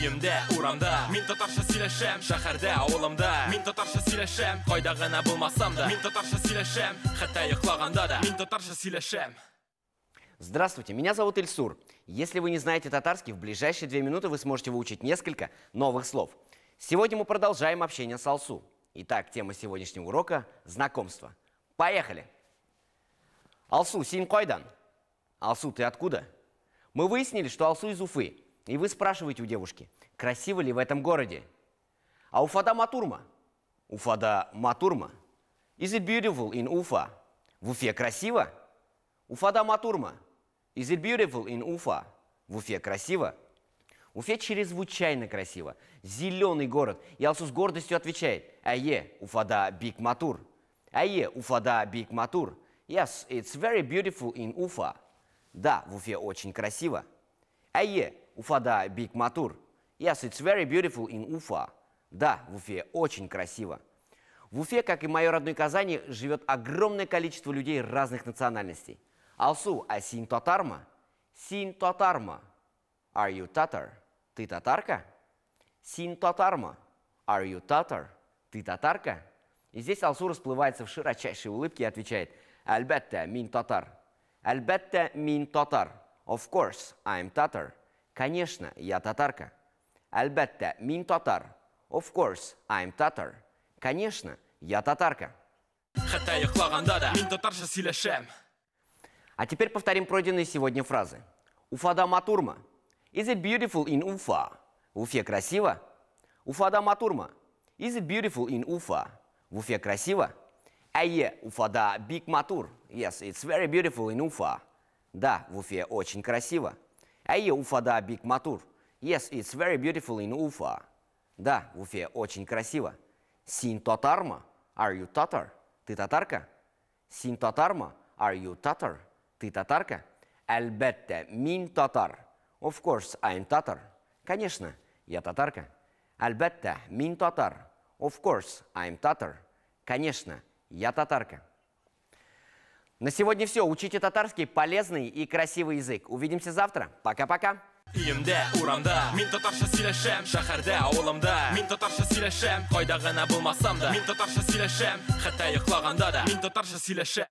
Үйімде, урамда, мен татарша сөйлешем. Шәһәрдә, ауылымда, мен татарша сөйлешем. Кайда гына булмасам да, мен татарша сөйлешем. Хәтта йоклаганда да, мен татарша сөйлешем. Здравствуйте, меня зовут Ильсур. Если вы не знаете татарский, в ближайшие 2 минуты вы сможете выучить несколько новых слов. Сегодня мы продолжаем общение с Алсу. Итак, тема сегодняшнего урока – знакомство. Поехали! Алсу, син койдан? Алсу, ты откуда? Мы выяснили, что Алсу из Уфы. И вы спрашиваете у девушки, красиво ли в этом городе? А Уфада матурма? Уфада матурма? Is it beautiful in Ufa? В Уфе красиво? Уфада матурма? Is it beautiful in Ufa? В Уфе красиво? В Уфе чрезвычайно красиво. Зеленый город. И Алсу с гордостью отвечает. Ае, Уфада бик матур. Ае, Уфада бик матур. Yes, it's very beautiful in Ufa. Да, в Уфе очень красиво. Ае, Уфада бик матур. Yes, it's very beautiful in Ufa. Да, в Уфе очень красиво. В Уфе, как и в моей родной Казани, живет огромное количество людей разных национальностей. Алсу, а син татарма? Син татарма. Are you Tatar? Ты татарка? Син татарма. Are you Tatar? Ты татарка? И здесь Алсу расплывается в широчайшей улыбке и отвечает. Альбетта мин татар. Альбетта мин татар. Of course, I'm Tatar. Конечно, я татарка. Альбетта мин татар. Of course, I'm Tatar. Конечно, я татарка. Хәтта йоклаганда да, мен татарша сөйлешем. А теперь повторим пройденные сегодня фразы. Уфада матурма. Is it beautiful in Ufa? В Уфе красиво? Уфада матурма. Is it beautiful in Ufa? В Уфе красиво? Ае, Уфада бик матур. Yes, it's very beautiful in Ufa. Да, в Уфе очень красиво. Ае, Уфада бик матур. Yes, it's very beautiful in Ufa. Да, в Уфе очень красиво. Син татарма. Are you Tatar? Ты татарка? Син татарма. Are you Tatar? Ты татарка? Альбетта мин татар. Of course, I'm Tatar. Конечно, я татарка. Альбетта мин татар. Of course, I'm Tatar. Конечно, я татарка. На сегодня все. Учите татарский, полезный и красивый язык. Увидимся завтра. Пока-пока. Үйімде, урамда, мен татарша сөйлешем. Шәһәрдә, ауылымда, мен татарша сөйлешем. Кайда гына булмасам да, мен татарша сөйлешем. Хәтта йоклаганда да, мен татарша сөйлешем.